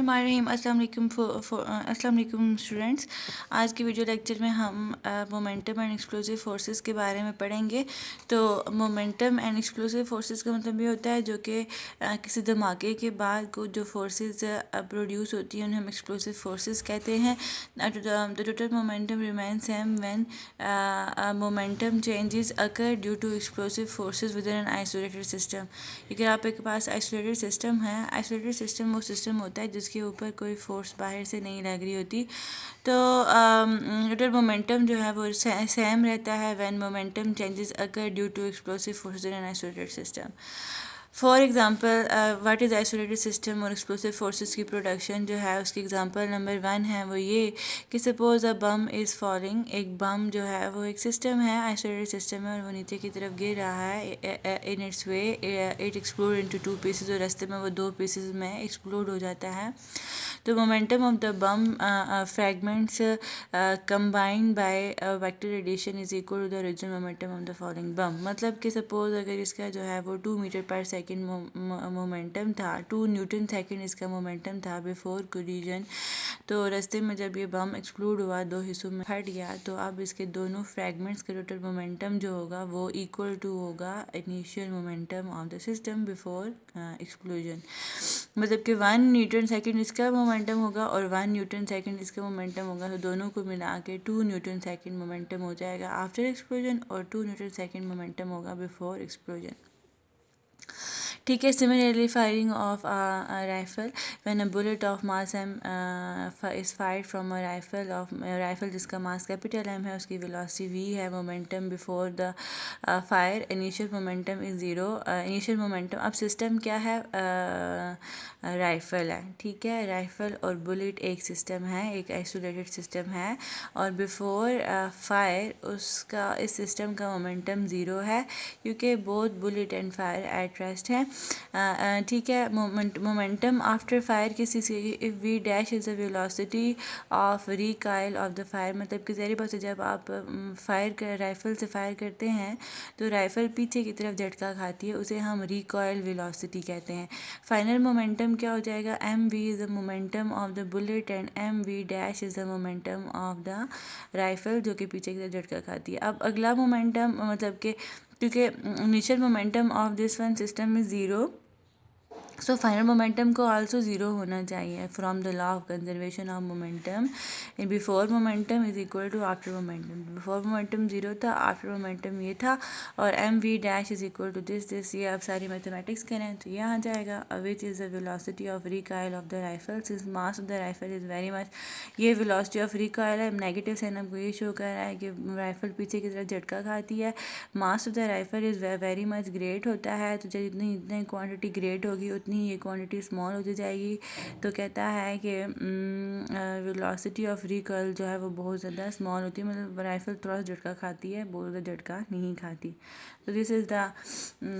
बिस्मिल्लाहिर्रहमानिर्रहीम। अस्सलाम वालेकुम स्टूडेंट्स। आज की वीडियो लेक्चर में हम मोमेंटम एंड एक्सप्लोसिव फोर्सेस के बारे में पढ़ेंगे। तो मोमेंटम एंड एक्सप्लोसिव फोर्सेस का मतलब ये होता है जो कि किसी धमाके के बाद को जो फोर्सेस प्रोड्यूस होती हैं उन्हें हम एक्सप्लोसिव फोर्सेस कहते हैं। The total momentum remain same when momentum changes occur due to explosive forces within an isolated system. अगर आपके पास आइसोलेटेड सिस्टम है, आइसोलेटेड सिस्टम वो सिस्टम होता है जिसके ऊपर कोई फोर्स बाहर से नहीं लग रही होती। तो टोटल मोमेंटम जो है वो सेम रहता है when momentum changes occur due to explosive forces in an isolated system. For example what is isolated system और एक्सप्लोसिव फोर्सेस की प्रोडक्शन जो है उसकी एग्जांपल नंबर 1 है वो ये कि suppose a bomb is falling. एक बम जो है वो एक सिस्टम है, आइसोलेटेड सिस्टम है और वो नीचे की तरफ गिर रहा है। In its way it explode into 2 pieces और रास्ते में वो 2 पीसेस में एक्सप्लोड हो जाता है। तो momentum of the bomb fragments combined by vector radiation is equal to the original momentum of the falling bomb. मतलब कि सपोज अगर इसका जो है वो 2 मीटर पर सेकेंड मोमेंटम था, 2 न्यूटन सेकेंड इसका मोमेंटम था बिफोर कोलिजन। तो रास्ते में जब ये बम एक्सप्लोड हुआ, 2 हिस्सों में फट गया, तो अब इसके दोनों फ्रैगमेंट्स का टोटल मोमेंटम जो होगा वो इक्वल टू होगा initial momentum of the system before explosion. मतलब कि 1 न्यूटन सेकेंड इसका मोमेंटम होगा और 1 न्यूटन सेकेंड इसका मोमेंटम होगा, तो दोनों को मिला के 2 न्यूटन सेकेंड मोमेंटम हो जाएगा आफ्टर एक्सप्लोजन और 2 न्यूटन सेकेंड मोमेंटम होगा बिफोर एक्सप्लोजन। ठीक है। Similarly firing of rifle when a bullet of mass m is fired from a rifle जिसका मास कैपिटल एम है, उसकी वेलोसिटी वी है, momentum before the fire initial momentum is zero. Initial momentum, अब system क्या है, rifle है। ठीक है, राइफल और बुलेट एक सिस्टम है, एक आइसोलेटेड सिस्टम है और बिफोर फायर उसका इस सिस्टम का मोमेंटम ज़ीरो है क्योंकि both bullet and fire at rest है। ठीक है। मोमेंटम आफ्टर फायर किसी if v dash is the velocity of recoil of the fire. मतलब कि ज़ाहिर बात है जब आप राइफल से फायर करते हैं तो राइफल पीछे की तरफ झटका खाती है, उसे हम रिकॉइल वेलोसिटी कहते हैं। फाइनल मोमेंटम क्या हो जाएगा, m v is the momentum of the bullet and M v dash is the momentum of the rifle जो कि पीछे की तरफ झटका खाती है। अब अगला मोमेंटम मतलब कि क्योंकि initial momentum of this one system is zero, so final momentum को आल्सो ज़ीरो होना चाहिए from the law of conservation of momentum. Before momentum is equal to after momentum. Before momentum zero था, after momentum ये था और m v dash is equal to this. ये आप सारी मैथमेटिक्स करें तो ये आ जाएगा। Which is the velocity of recoil of the rifle since mass of the rifle is very much. ये वेलोसिटी ऑफ रिकॉइल है, नेगेटिव साइन आपको ये शो कर रहा है कि राइफल पीछे की तरफ झटका खाती है। Mass of the rifle is very much great होता है, तो जितनी जितनी क्वांटिटी ग्रेट होगी उतनी ये क्वांटिटी स्मॉल होती जाएगी। तो कहता है कि वेलोसिटी ऑफ रिकॉइल जो है वो बहुत ज़्यादा स्मॉल होती है, मतलब राइफल थोड़ा सा झटका खाती है, बहुत ज़्यादा झटका नहीं खाती। तो this is the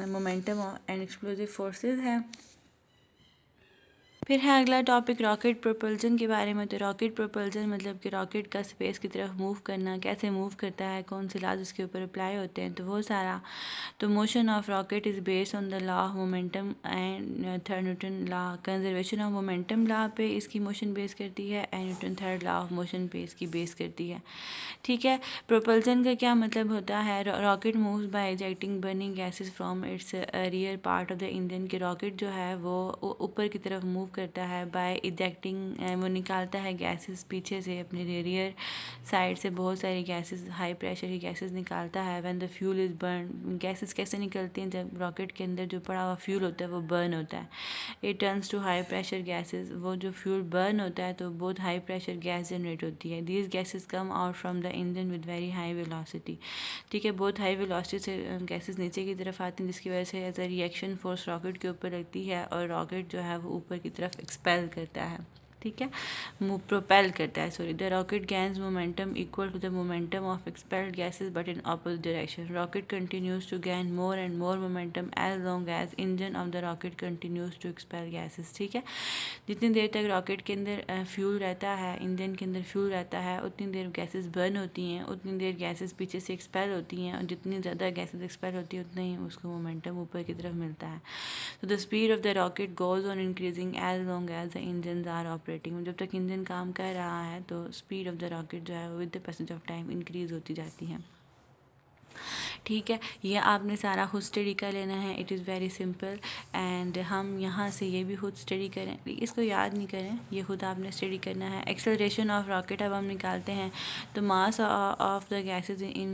momentum and explosive forces है। फिर है अगला टॉपिक रॉकेट प्रोपल्जन के बारे में। तो रॉकेट प्रोपल्जन मतलब कि रॉकेट का स्पेस की तरफ मूव करना, कैसे मूव करता है, कौन से लॉज उसके ऊपर अप्लाई होते हैं, तो वो सारा। तो motion of rocket is based on the law of momentum and third Newton law. Conservation of momentum law पे इसकी मोशन बेस करती है and Newton third law of motion पे इसकी बेस करती है। ठीक है। प्रोपल्जन का क्या मतलब होता है, rocket moves bye ejecting burning gases from its rear part of the engine. के रॉकेट जो है वो ऊपर की तरफ मूव करता है बाय इजेक्टिंग, वो निकालता है गैसेस पीछे से अपने रियर साइड से, बहुत सारी गैसेस, हाई प्रेशर की गैसेस निकालता है। When the fuel is burn, gases कैसे निकलती हैं, जब रॉकेट के अंदर जो पड़ा हुआ फ्यूल होता है वो बर्न होता है। It turns to high pressure gases, वो जो फ्यूल बर्न होता है तो बहुत हाई प्रेशर गैस जनरेट होती है। These gases come out from the engine with very high velocity. ठीक है, बहुत हाई वेलोसिटी से गैसेस नीचे की तरफ आती हैं जिसकी वजह से as a reaction force rocket के ऊपर लगती है और रॉकेट जो है वो ऊपर की तरफ एक्सपेल करता है। ठीक है, प्रोपेल करता है, sorry. The rocket gains momentum equal to the momentum of expelled gases but in opposite direction. Rocket continues to gain more and more momentum as long as engine of the rocket continues to expel gases. ठीक है, जितनी देर तक rocket के अंदर fuel रहता है, engine के अंदर फ्यूल रहता है, उतनी देर गैसेस बर्न होती हैं, उतनी देर गैसेस पीछे से एक्सपेल होती हैं, और जितनी ज़्यादा गैसेस एक्सपेल होती है उतना ही उसको मोमेंटम ऊपर की तरफ मिलता है। तो the speed of the rocket goes on increasing as long as the engine are operating. जब तक इंजन काम कर रहा है तो स्पीड ऑफ द रॉकेट जो है with the passage of time increase होती जाती है। ठीक है, ये आपने सारा खुद स्टडी कर लेना है। It is very simple, and हम यहाँ से ये भी खुद स्टडी करें, इसको याद नहीं करें, ये खुद आपने स्टडी करना है। एक्सेलरेशन ऑफ रॉकेट अब हम निकालते हैं। तो mass of the gases in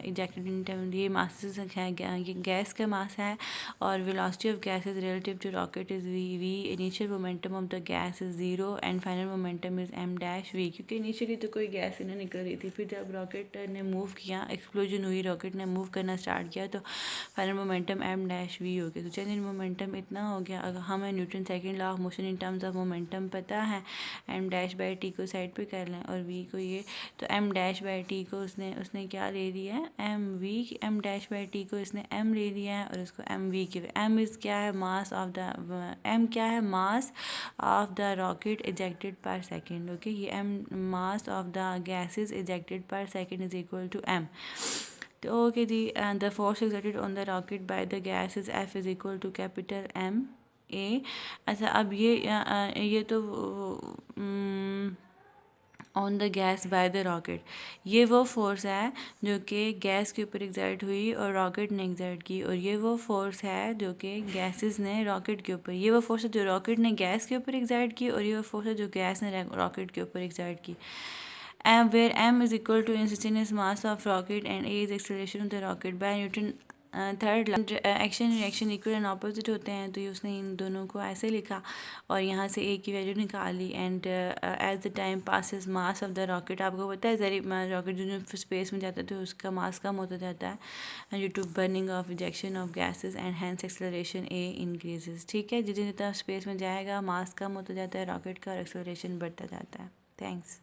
ejected in, ये मासेस है, ये गैस का मास है, और velocity of gases relative to rocket is v. Initial momentum of the gas is 0 and final momentum is m-v, क्योंकि इनिशियली तो कोई गैस इन्हें निकल रही थी, फिर जब रॉकेट ने मूव किया, एक्सप्लोजन हुई, रॉकेट ने मूव करना स्टार्ट किया, तो फाइनल मोमेंटम m-v हो गया। तो चेंज इन मोमेंटम इतना हो गया। अगर हमें Newton second law of motion in terms of momentum पता है, m-t को साइड पे कर लें और v को ये, तो m-t को उसने क्या ले लिया है, mv, m-t को इसने m ले लिया है और इसको mv के, m इज़ क्या है, मास ऑफ द, m क्या है, mass of the rocket ejected per second. Okay, ये m mass of the gases ejected per second is equal to m। तो ओके जी, the force exerted on the rocket by the gas is F is equal to capital M A। अच्छा, अब ये तो on the gas by the rocket, ये वो force है जो कि गैस के ऊपर एग्जर्ट हुई और रॉकेट ने एग्जर्ट की, और ये वो फोर्स है जो कि गैसेस ने रॉकेट के ऊपर, ये वो फोर्स है जो रॉकेट ने गैस के ऊपर एग्जर्ट की, और ये वो फोर्स है जो गैस ने रॉकेट के ऊपर एग्जर्ट की। Where m is equal to instantaneous mass of rocket and a is acceleration of the rocket by Newton। Third action reaction equal and opposite होते हैं, तो ये उसने इन दोनों को ऐसे लिखा और यहाँ से ए की वैल्यू निकाली। And as the time passes mass of the rocket, आपको पता है जरी रॉकेट जो स्पेस में जाता है तो उसका मास कम होता जाता है due to burning of ejection of gases and hence acceleration a increases. ठीक है, जितनी जितना स्पेस में जाएगा मास कम होता जाता है रॉकेट का और एक्सेलरेशन बढ़ता जाता है। थैंक्स।